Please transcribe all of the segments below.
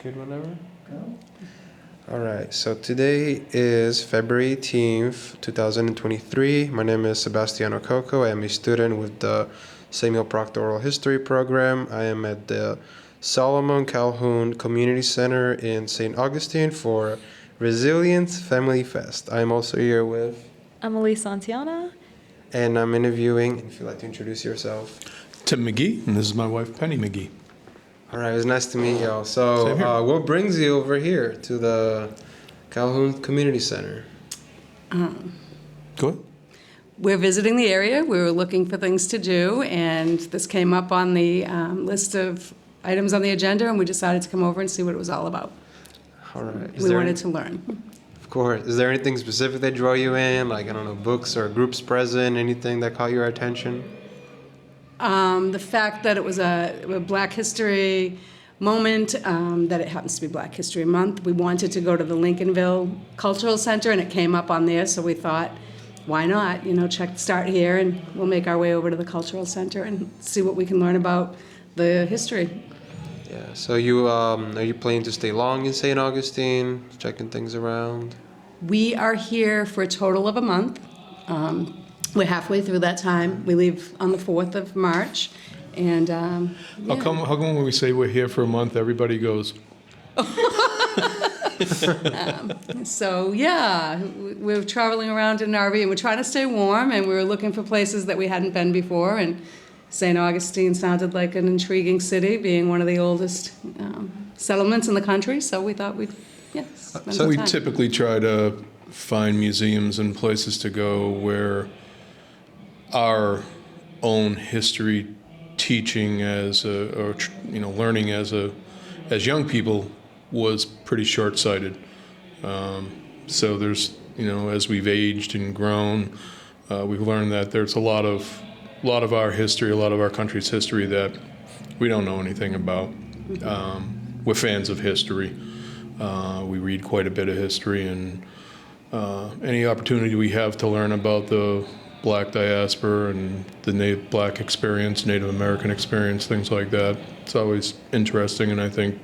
Good whenever. All right, so today is February 18th, 2023. My name is Sebastiano Cocco. I am a student with the Samuel Proctor Oral History Program. I am at the Solomon Calhoun Community Center in St. Augustine for Resilience Family Fest. I'm also here with Emily Santiana. And I'm interviewing, if you'd like to introduce yourself. Tim McGee, and this is my wife, Penny McGee. All right, it was nice to meet y'all. So, what brings you over here to the Calhoun Community Center? Go ahead. We're visiting the area. We were looking for things to do, and this came up on the list of items on the agenda, and we decided to come over and see what it was all about. All right. We wanted to learn. Of course. Is there anything specific that drew you in? Like, I don't know, books or groups present, anything that caught your attention? The fact that it was a Black History moment, that it happens to be Black History Month. We wanted to go to the Lincolnville Cultural Center, and it came up on there, so we thought, why not? Start here, and we'll make our way over to the Cultural Center and see what we can learn about the history. Yeah, so are you planning to stay long in St. Augustine, checking things around? We are here for a total of a month. We're halfway through that time. We leave on the 4th of March. And How come when we say we're here for a month, everybody goes? So, yeah, we're traveling around in an RV, and we're trying to stay warm, and we were looking for places that we hadn't been before. And St. Augustine sounded like an intriguing city, being one of the oldest settlements in the country. So we thought we'd, spend some We time. typically try to find museums and places to go where our own history teaching learning as young people was pretty short-sighted. So there's, as we've aged and grown, we've learned that there's a lot of our history, a lot of our country's history that we don't know anything about. We're fans of history. We read quite a bit of history, and any opportunity we have to learn about the Black diaspora and the Black experience, Native American experience, things like that, it's always interesting, and I think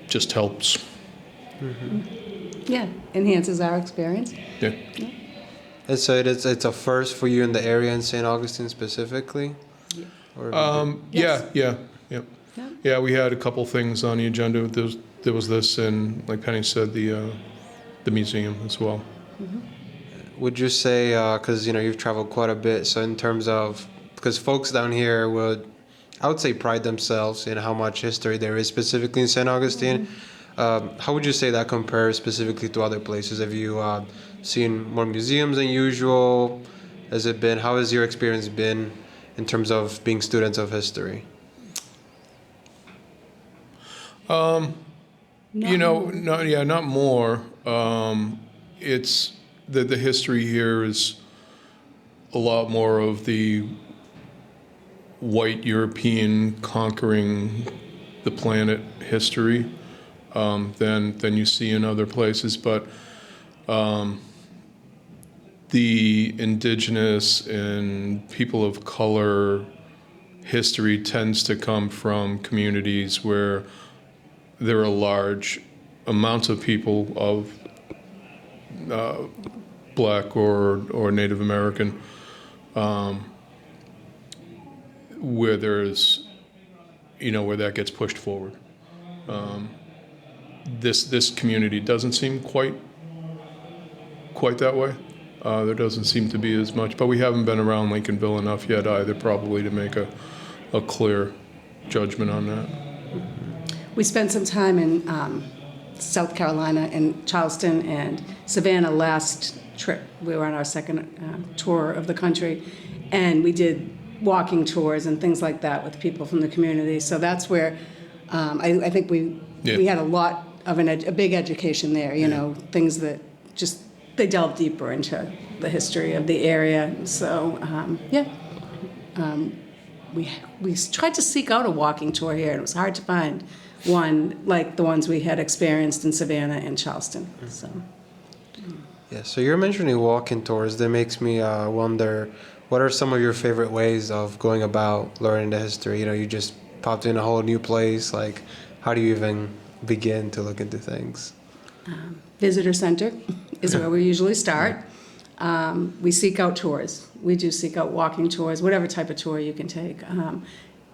just helps. Mm-hmm. Yeah, enhances our experience. Yeah. And so it's a first for you in the area in St. Augustine specifically? Yeah. Or Yes. Yeah, we had a couple things on the agenda. There was this, and like Penny said, the museum as well. Mm-hmm. Would you say, because you've traveled quite a bit, so in terms of, because folks down here I would say pride themselves in how much history there is specifically in St. Augustine. Mm-hmm. How would you say that compares specifically to other places? Have you seen more museums than usual? How has your experience been in terms of being students of history? Not more. It's the history here is a lot more of the white European conquering the planet history than you see in other places. But the indigenous and people of color history tends to come from communities where there are large amounts of people of Black or Native American, where there's, where that gets pushed forward. This community doesn't seem quite that way. There doesn't seem to be as much, but we haven't been around Lincolnville enough yet either, probably to make a clear judgment on that. We spent some time in South Carolina, in Charleston and Savannah last trip. We were on our second tour of the country, and we did walking tours and things like that with people from the community. So that's where I think we had a lot of a big education there, things that just, they delve deeper into the history of the area. So, we tried to seek out a walking tour here, and it was hard to find one like the ones we had experienced in Savannah and Charleston. So. Yeah, so you're mentioning walking tours. That makes me wonder, what are some of your favorite ways of going about learning the history? You know, you just popped in a whole new place. Like, how do you even begin to look into things? Visitor center is where we usually start. We seek out tours. We do seek out walking tours, whatever type of tour you can take.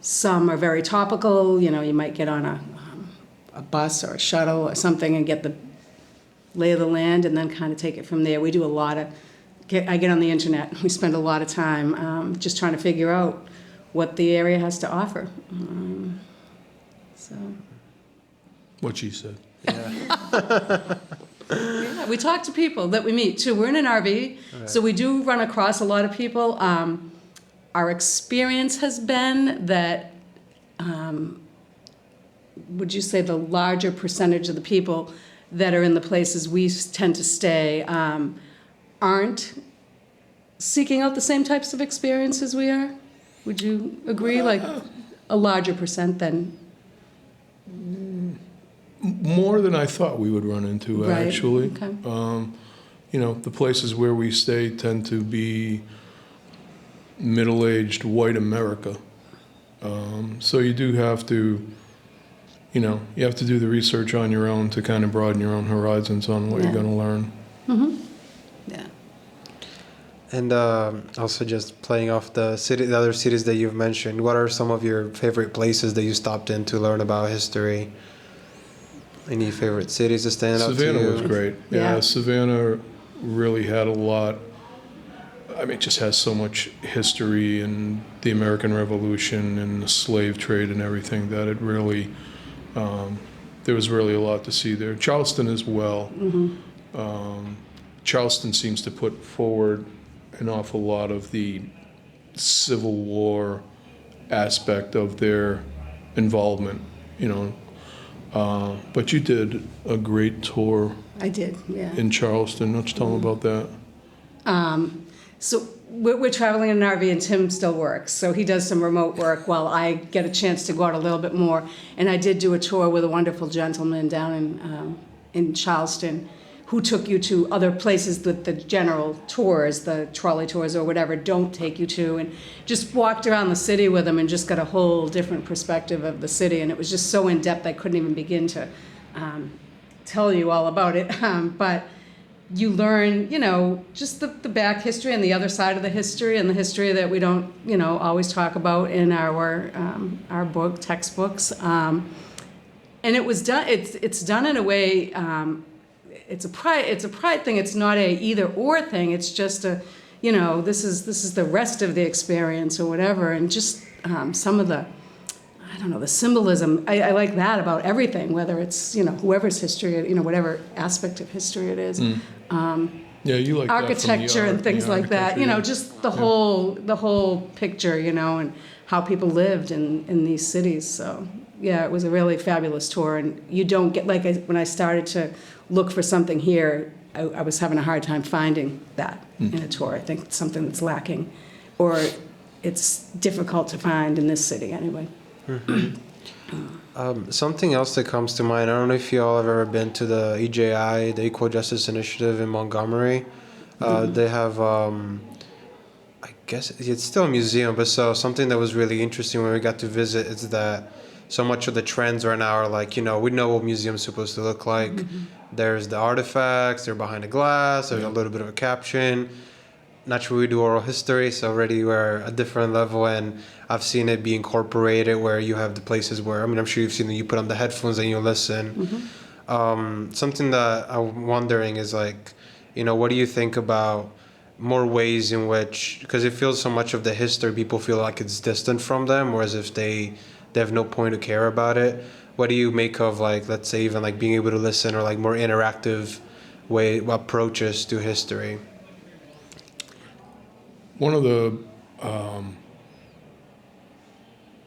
Some are very topical. You know, you might get on a bus or a shuttle or something and get the lay of the land and then kind of take it from there. We do a lot of, I get on the internet. We spend a lot of time just trying to figure out what the area has to offer. So. What she said. Yeah. Yeah, we talk to people that we meet too. We're in an RV, so we do run across a lot of people. Our experience has been that, would you say the larger percentage of the people that are in the places we tend to stay aren't seeking out the same types of experiences we are? Would you agree? Like a larger percent than... More than I thought we would run into, Right. actually. Okay. You know, the places where we stay tend to be middle-aged white America. So you do have to, you know, you have to do the research on your own to kind of broaden your own horizons on what you're going to learn. Mm-hmm. Yeah. And also just playing off the other cities that you've mentioned, what are some of your favorite places that you stopped in to learn about history? Any favorite cities that stand out to you? Savannah was great. Yeah. Yeah, Savannah really had a lot. I mean, it just has so much history and the American Revolution and the slave trade and everything that it really, there was really a lot to see there. Charleston as well. Mm-hmm. Charleston seems to put forward an awful lot of the Civil War aspect of their involvement, you know. But you did a great tour I did, yeah. in Charleston. Why don't you tell them about that? So we're traveling in an RV, and Tim still works. So he does some remote work while I get a chance to go out a little bit more. And I did do a tour with a wonderful gentleman down in Charleston who took you to other places that the general tours, the trolley tours or whatever, don't take you to, and just walked around the city with him and just got a whole different perspective of the city. And it was just so in-depth I couldn't even begin to tell you all about it. But you learn, you know, just the back history and the other side of the history, and the history that we don't, you know, always talk about in our book textbooks. And it was done. It's done in a way. It's a pride thing. It's not a either or thing. It's just a, you know, this is the rest of the experience or whatever, and just some of the, I don't know, the symbolism. I like that about everything, whether it's, you know, whoever's history, you know, whatever aspect of history it is. Yeah, you like Architecture and things like that. You know, just the whole picture, you know, and how people lived in these cities. So yeah, it was a really fabulous tour, and you don't get, like, when I started to look for something here, I was having a hard time finding that in a tour. I think it's something that's lacking, or it's difficult to find in this city anyway. Something else that comes to mind, I don't know if you all have ever been to the EJI, the Equal Justice Initiative in Montgomery. They have, I guess it's still a museum, but so something that was really interesting when we got to visit is that so much of the trends right now are like, you know, we know what museum's supposed to look like. There's the artifacts, they're behind a glass, there's a little bit of a caption. Naturally, we do oral history, so already we're a different level, and I've seen it be incorporated where you have the places where, I mean, I'm sure you've seen that you put on the headphones and you listen. Something that I'm wondering is, like, you know, what do you think about more ways in which, because it feels so much of the history, people feel like it's distant from them, or as if they have no point to care about it. What do you make of, like, let's say even like being able to listen, or like more interactive approaches to history? One of the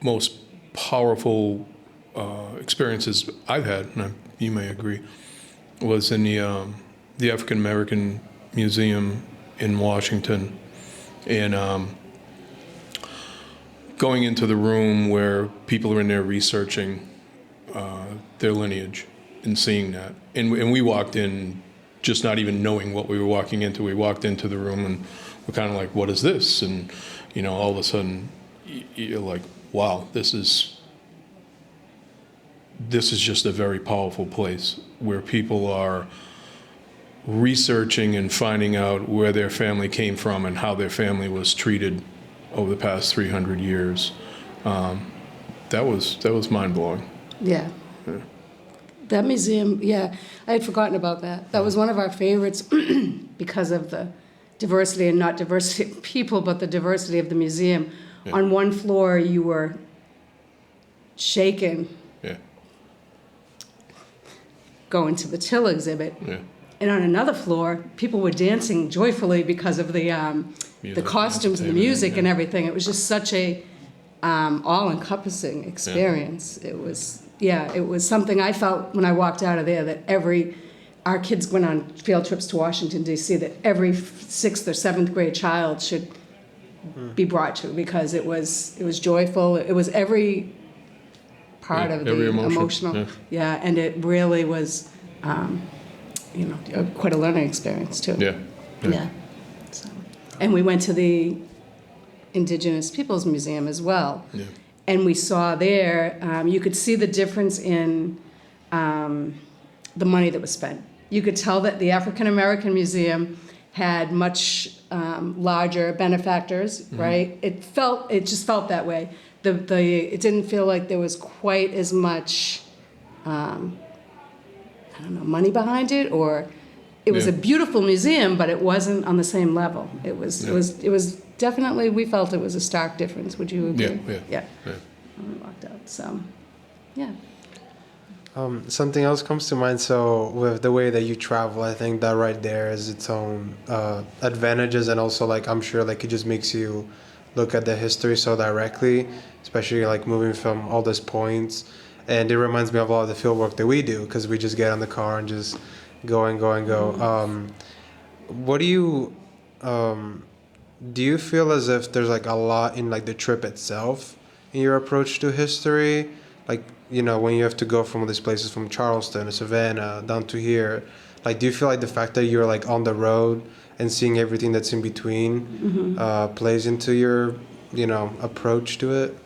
most powerful experiences I've had, and you may agree, was in the African American Museum in Washington. And going into the room where people are in there researching their lineage and seeing that. And we walked in just not even knowing what we were walking into. We walked into the room and we're kind of like, what is this? And, all of a sudden you're like, wow, this is just a very powerful place where people are researching and finding out where their family came from and how their family was treated over the past 300 years. That was mind-blowing. Yeah. That museum, yeah, I had forgotten about that. That was one of our favorites because of the diversity, and not diversity of people, but the diversity of the museum. Yeah. On one floor, you were shaken Yeah. going to the Till exhibit. Yeah. And on another floor, people were dancing joyfully because of the costumes and the music, yeah. and everything. It was just such a all-encompassing experience. Yeah. It was something I felt when I walked out of there, that our kids went on field trips to Washington, D.C., that every 6th or 7th grade child should be brought to, because it was joyful. It was every part of the every emotional. Yeah. And it really was, quite a learning experience too. Yeah. So, and we went to the Indigenous Peoples Museum as well. Yeah. And we saw there, you could see the difference in the money that was spent. You could tell that the African American Museum had much larger benefactors, right? It just felt that way. It didn't feel like there was quite as much, money behind it, or it was a beautiful museum, but it wasn't on the same level. It was definitely, we felt it was a stark difference. Would you agree? Yeah. When we walked out, so, yeah. Something else comes to mind. So with the way that you travel, I think that right there is its own advantages, and also I'm sure it just makes you look at the history so directly, especially moving from all those points. And it reminds me of a lot of the field work that we do, because we just get on the car and just go and go and go. What do you feel as if there's a lot in the trip itself in your approach to history? When you have to go from all these places, from Charleston to Savannah down to here, do you feel the fact that you're on the road and seeing everything that's in between plays into your approach to it?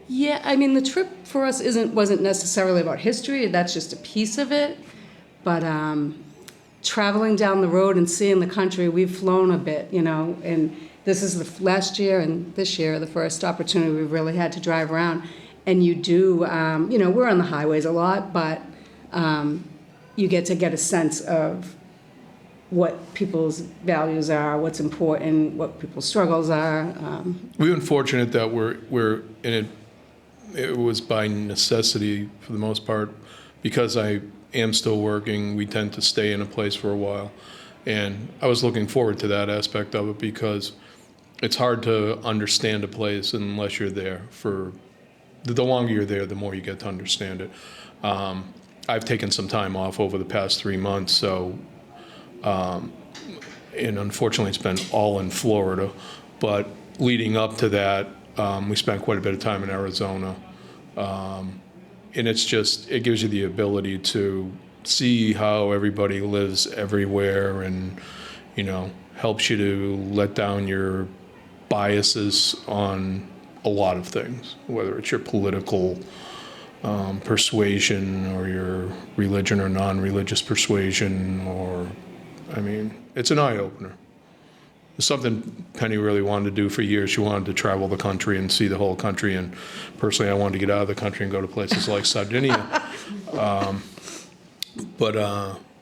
Yeah, I mean, the trip for us wasn't necessarily about history. That's just a piece of it. But traveling down the road and seeing the country, we've flown a bit, and this is the last year and this year, the first opportunity we've really had to drive around. And you do, we're on the highways a lot, but you get a sense of what people's values are, what's important, what people's struggles are. We've been fortunate that we're in it. It was by necessity for the most part, because I am still working. We tend to stay in a place for a while, and I was looking forward to that aspect of it, because it's hard to understand a place unless you're there. For the longer you're there, the more you get to understand it. I've taken some time off over the past 3 months, so and unfortunately it's been all in Florida, but leading up to that, we spent quite a bit of time in Arizona, and it gives you the ability to see how everybody lives everywhere, and helps you to let down your biases on a lot of things, whether it's your political persuasion or your religion or non-religious persuasion, it's an eye-opener. It's something Penny really wanted to do for years. She wanted to travel the country and see the whole country, and personally I wanted to get out of the country and go to places like Sardinia.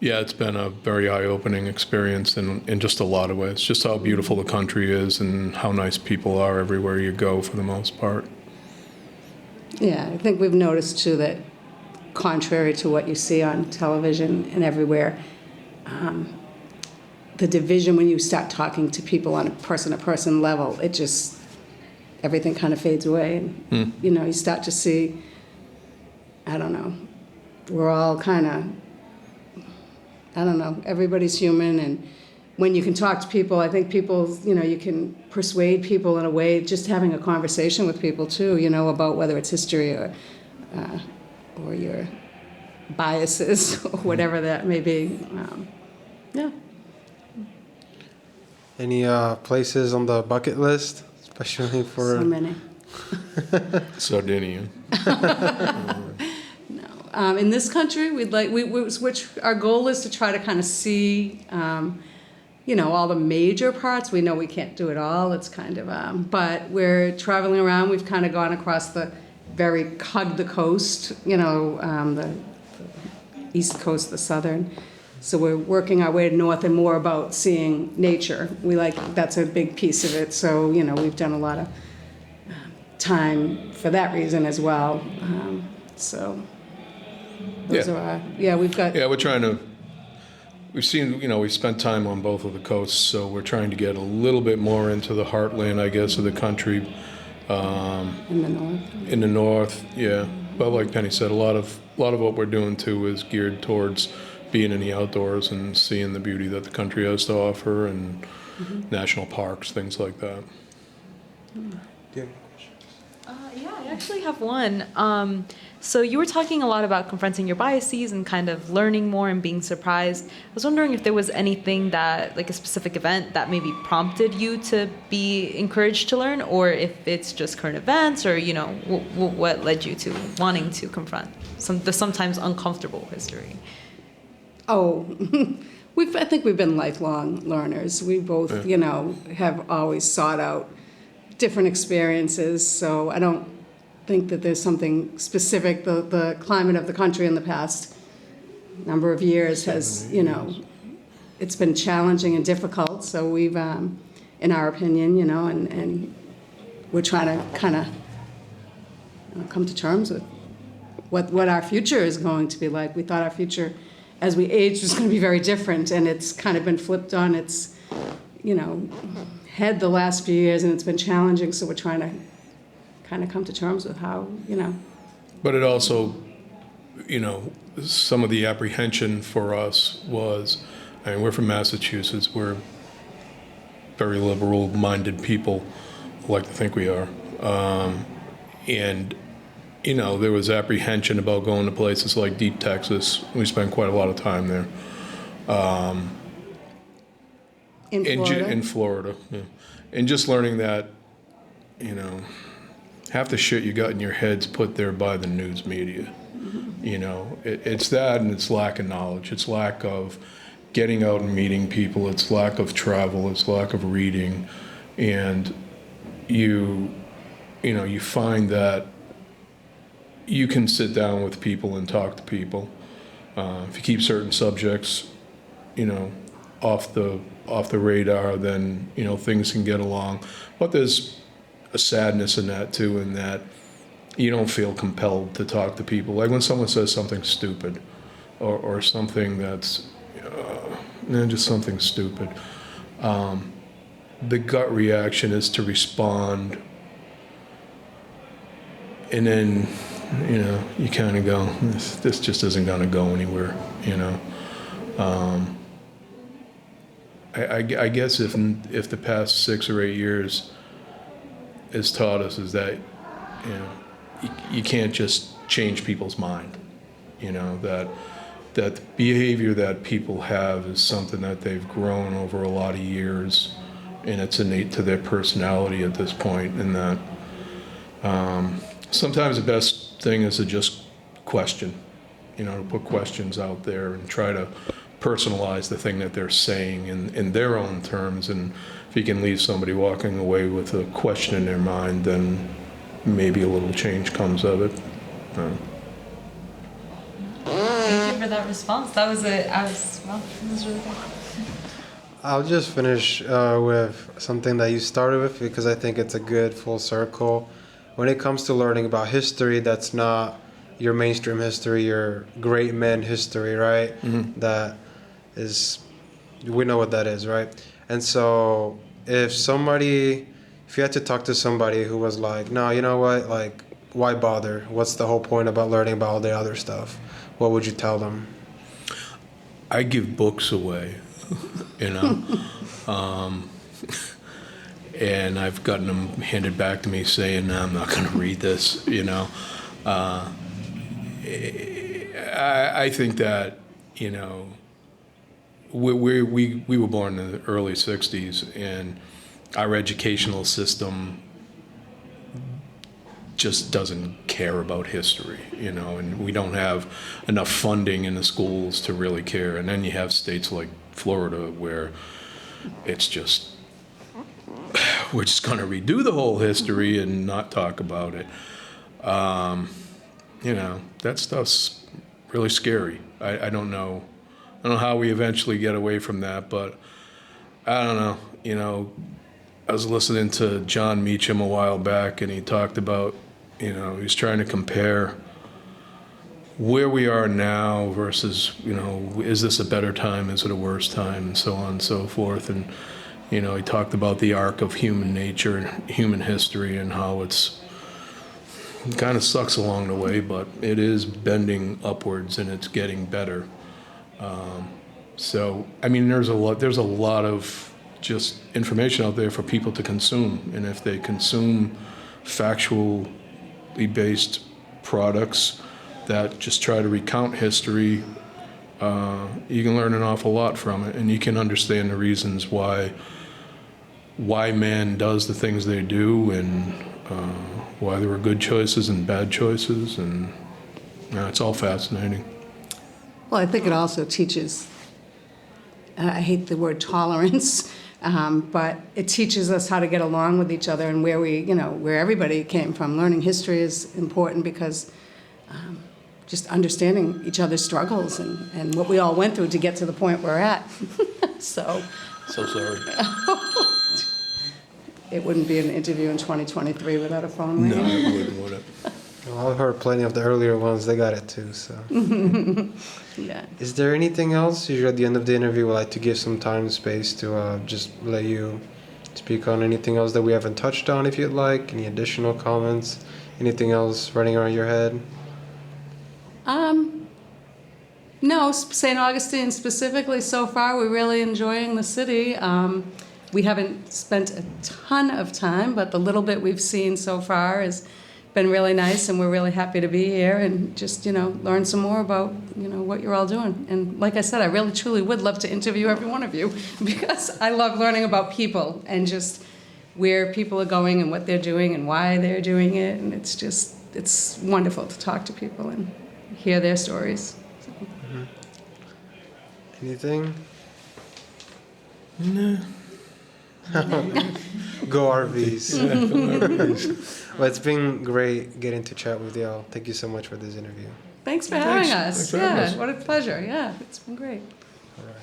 Yeah, it's been a very eye-opening experience in just a lot of ways. Just how beautiful the country is and how nice people are everywhere you go, for the most part. Yeah, I think we've noticed too that, contrary to what you see on television and everywhere, the division, when you start talking to people on a person-to-person level, everything kind of fades away. And, you start to see, I don't know, we're all kind of, everybody's human, and when you can talk to people, I think people, you can persuade people in a way, just having a conversation with people too, about whether it's history or your biases or whatever that may be. Yeah. Any places on the bucket list, especially for? So many. Sardinia. No. In this country, which our goal is to try to kind of see, all the major parts. We know we can't do it all. It's kind of, but we're traveling around. We've kind of gone across the hug the coast, the east coast, the southern. So we're working our way north and more about seeing nature. That's a big piece of it. So, we've done a lot of time for that reason as well. So those are we've got. Yeah, we're trying to, we've spent time on both of the coasts, so we're trying to get a little bit more into the heartland, I guess, of the country. In the north. In the north, yeah. But like Penny said, a lot of what we're doing too is geared towards being in the outdoors and seeing the beauty that the country has to offer, and national parks, things like that. Yeah. Yeah, I actually have one. So you were talking a lot about confronting your biases and kind of learning more and being surprised. I was wondering if there was anything that, like a specific event that maybe prompted you to be encouraged to learn, or if it's just current events, or, what led you to wanting to confront the sometimes uncomfortable history. Oh, I think we've been lifelong learners. We both, have always sought out different experiences. So I don't think that there's something specific. The climate of the country in the past number of years has, it's been challenging and difficult. So we've, in our opinion, and we're trying to kind of come to terms with what our future is going to be like. We thought our future as we aged was going to be very different, and it's kind of been flipped on its, head the last few years, and it's been challenging, so we're trying to kind of come to terms with how, But it also, some of the apprehension for us was, we're from Massachusetts, we're very liberal-minded people, like to think we are, and there was apprehension about going to places like deep Texas. We spent quite a lot of time there. In Florida, yeah. And just learning that, half the shit you got in your head's put there by the news media. It's that, and it's lack of knowledge. It's lack of getting out and meeting people. It's lack of travel. It's lack of reading. And you find that you can sit down with people and talk to people. If you keep certain subjects, off the radar, then things can get along. But there's a sadness in that too, in that you don't feel compelled to talk to people. Like when someone says something stupid, or something that's just something stupid. The gut reaction is to respond, and then you kind of go, this just isn't going to go anywhere, I guess if the past 6 or 8 years has taught us is that, you can't just change people's mind, that the behavior that people have is something that they've grown over a lot of years, and it's innate to their personality at this point, and that sometimes the best thing is to just question, to put questions out there and try to personalize the thing that they're saying in their own terms. And if you can leave somebody walking away with a question in their mind, then maybe a little change comes of it. Thank you for that response. That was it. It was really good. I'll just finish with something that you started with, because I think it's a good full circle. When it comes to learning about history, that's not your mainstream history, your great men history, right? Mm-hmm. That is, we know what that is, right? And so if you had to talk to somebody who was like, no, you know what, like, why bother? What's the whole point about learning about all the other stuff? What would you tell them? I give books away. you know. And I've gotten them handed back to me saying, "No, I'm not going to read this," you know. I think that, you know, we were born in the early 60s, and our educational system just doesn't care about history, you know, and we don't have enough funding in the schools to really care. And then you have states like Florida where it's just, we're just going to redo the whole history and not talk about it. You know, that stuff's really scary. I don't know. I don't know how we eventually get away from that, but I don't know. You know, I was listening to John Meacham a while back, and he talked about, you know, he's trying to compare where we are now versus, you know, is this a better time? Is it a worse time? And so on and so forth. And, you know, he talked about the arc of human nature and human history and how it kind of sucks along the way, but it is bending upwards and it's getting better. So, I mean, there's a lot of just information out there for people to consume. And if they consume factually based products that just try to recount history, you can learn an awful lot from it, and you can understand the reasons why man does the things they do, and why there were good choices and bad choices, and it's all fascinating. Well, I think it also teaches, I hate the word tolerance, but it teaches us how to get along with each other and where everybody came from. Learning history is important because just understanding each other's struggles and what we all went through to get to the point we're at. So sorry. It wouldn't be an interview in 2023 without a phone ringing. No, it wouldn't, would it? Well, I've heard plenty of the earlier ones. They got it too. So, Yeah. is there anything else? Usually at the end of the interview, we like to give some time and space to just let you speak on anything else that we haven't touched on, if you'd like. Any additional comments? Anything else running around your head? No, St. Augustine specifically, so far, we're really enjoying the city. We haven't spent a ton of time, but the little bit we've seen so far has been really nice, and we're really happy to be here and just, learn some more about, what you're all doing. And like I said, I really, truly would love to interview every one of you because I love learning about people and just where people are going and what they're doing and why they're doing it. And it's wonderful to talk to people and hear their stories. Mm-hmm. Anything? No. Go RVs. Well, it's been great getting to chat with y'all. Thank you so much for this interview. Thanks for having us. Thanks for having us. What a pleasure. Yeah, it's been great. All right.